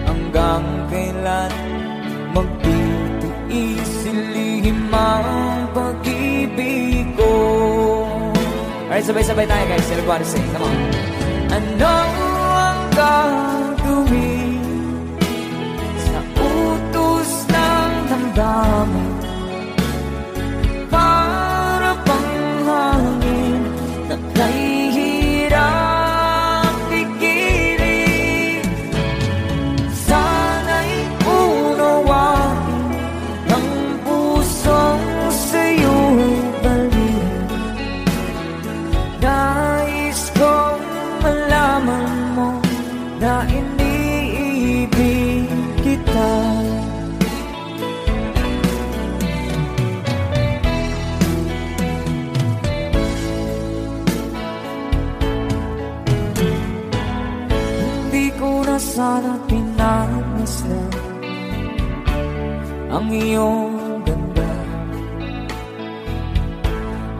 hanggang kailan magtitiis ilihim ang pag-ibig ko. Alright, sabay-sabay tayo guys. Everybody sing, come on. Ano ang gagawin sa utos ng damdamin? Para bang hangin na kahihirap pigilan. Sana'y unawain ang pusong sa'yo'y balik. Nais kong malaman mo na iniibig kita. Hindi ko na sana pinagmasdan ang iyong ganda,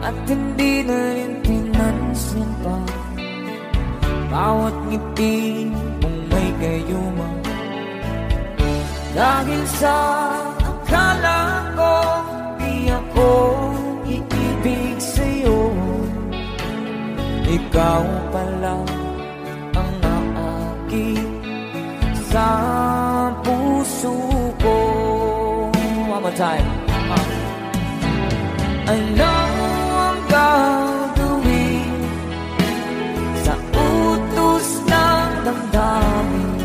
at hindi na rin pinansin pa bawat ngiti mong may gayuma. Dahil sa akala ko, di ako iibig sa'yo. Ikaw pala ang naakit sa puso ko. One more time. Ano ang gagawin sa utos ng damdamin?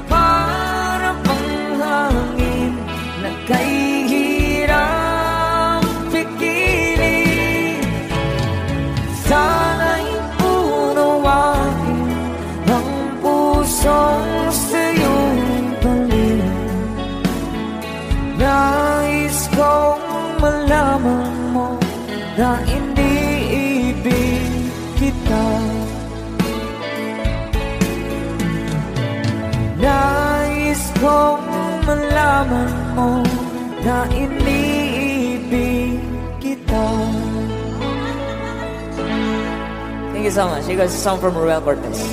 Para bang hangin na kahihirap pigilan. Sana'y unawain ang pusong sa'yo'y balik. Nais kong malaman mo na iniibig kita. Nais kong malaman mo na iniibig kita. Thank you so much. You guys, a song from Ruel Cortez.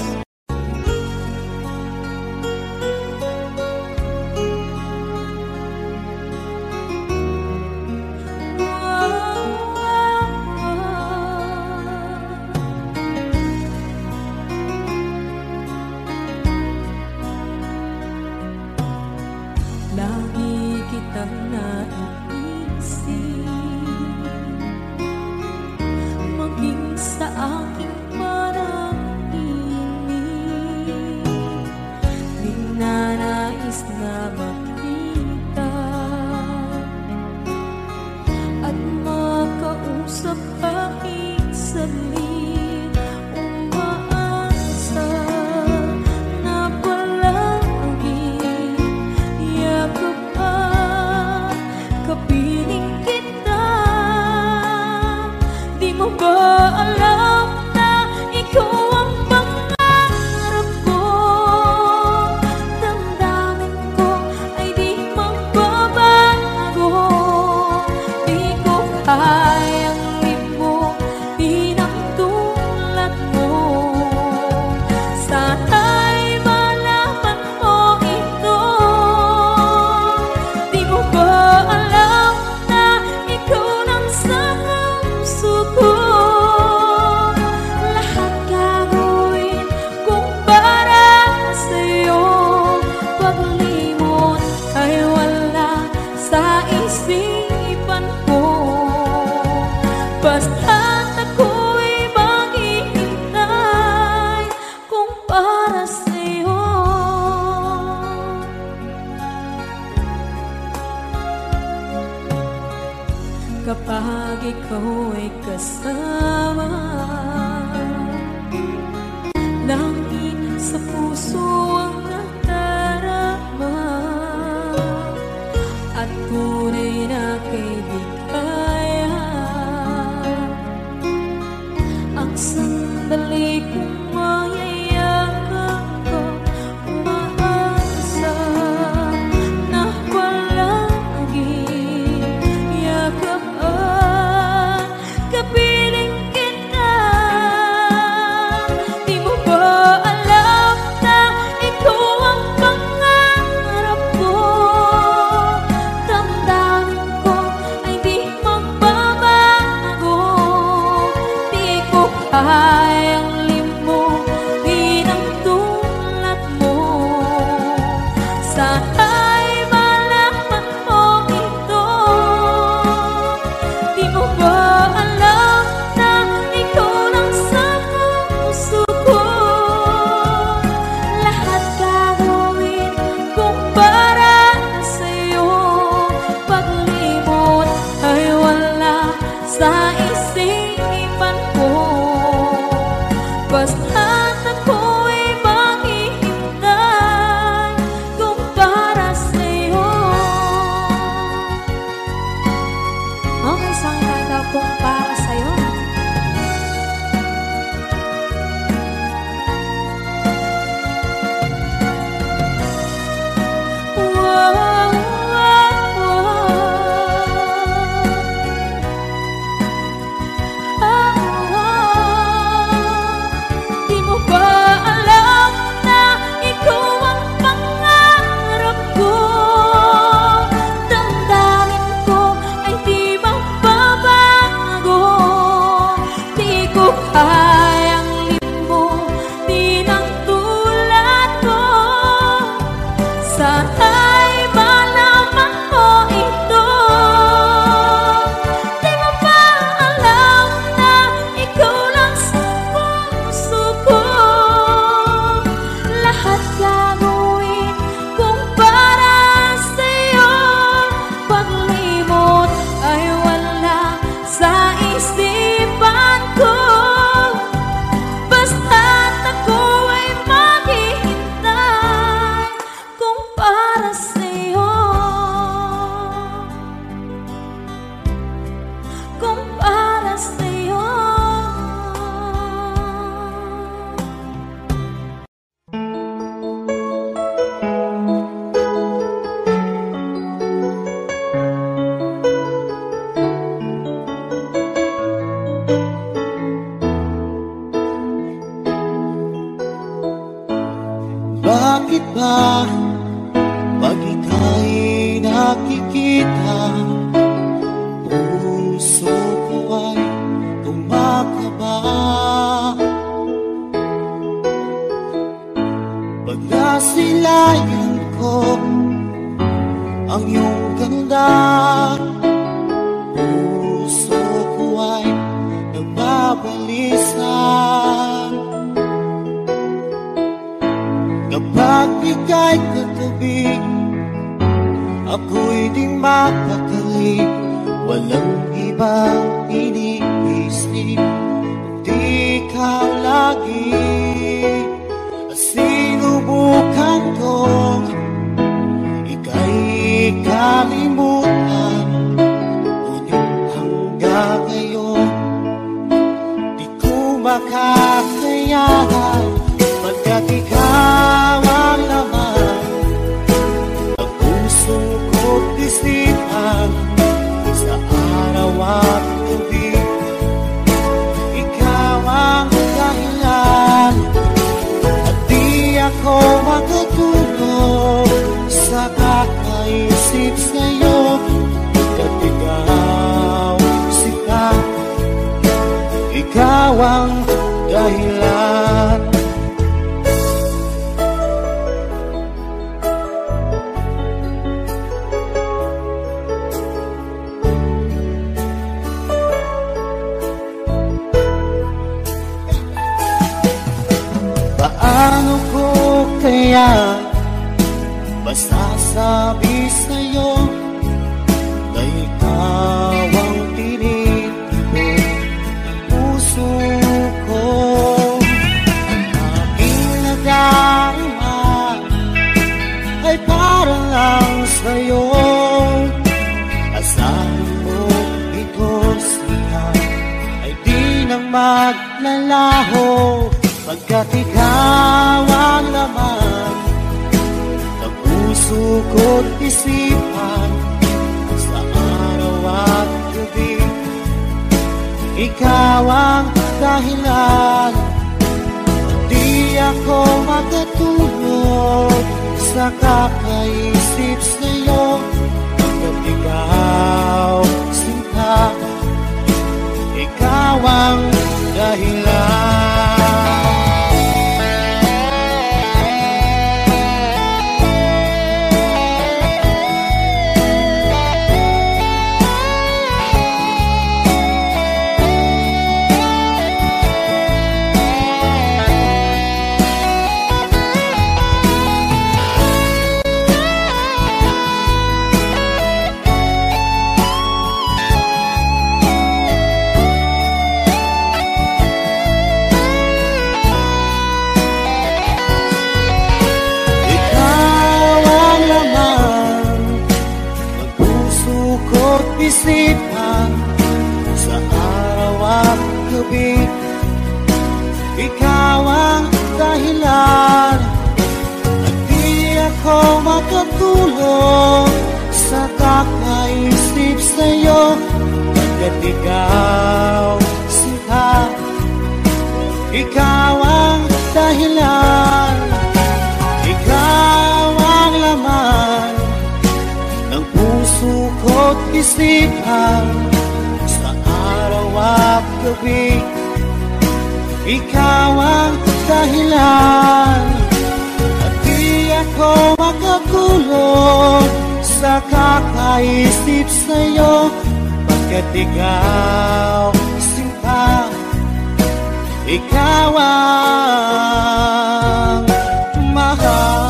Lagi kitang naiisip, maging sa aking parang iniisip. Bakit ba pag ika'y nakikita, puso ko ay kumakaba? Pag nasilayan ko ang iyong ganda, puso ko ay nagbabalisa. Kapag ika'y katabi, ako'y di mapakali. Walang ibang iniisip, kundi ikaw lagi. Sinubukan kong ika'y kalimutan, ngunit hanggang ngayon di ko makakayanan. Pagkat ikaw ang laman ng puso ko't isipan, sa araw at gabi ikaw ang dahilan. At di ako makatulog sa kakaisip sa'yo, at ikaw sika, ikaw ang dahilan. Paano ko kaya masasabi sa'yo na ikaw ang tinitibok ng puso ko? Ang aking nadarama ay para lang sa'yo. Asahan mo ito siya ay di na maglalaho. Pagka Pagkat ikaw ang laman ng puso ko't isipan, sa araw at gabi. Ikaw ang dahilan, di ako makatulog sa kakaisip sa'yo. Pagkat ikaw sinta, ikaw ang dahilan. Isipan sa araw at gabi. Ikaw ang dahilan, at di ako makatulog sa kakaisip sa'yo. Pagkat ikaw sinta, ikaw ang dahilan, ikaw ang laman ng puso ko't isipan, sa araw at gabi. Ikaw ang dahilan, at di ako makatulog sa kakaisip sa'yo. Pagkat ikaw sinta, ikaw ang mahal.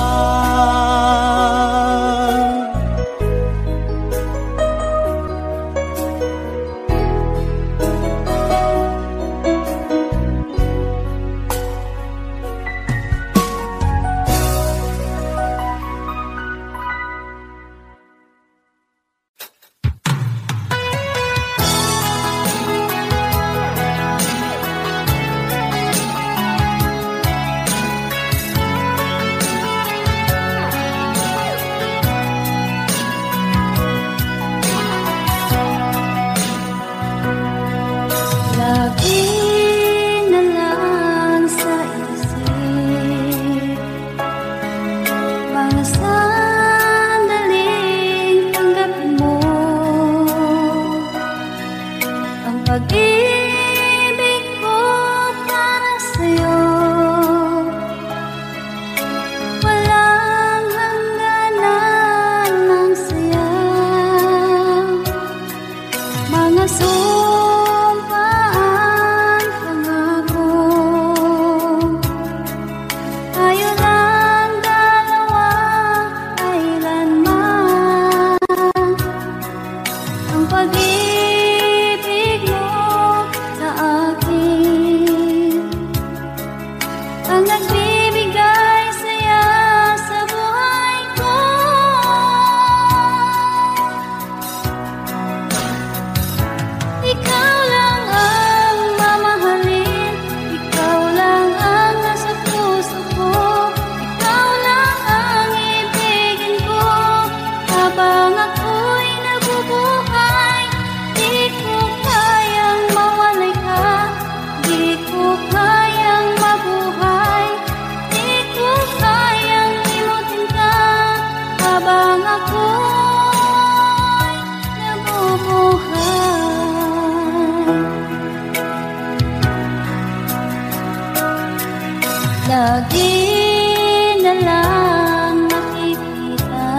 Lagi na lang nakikita,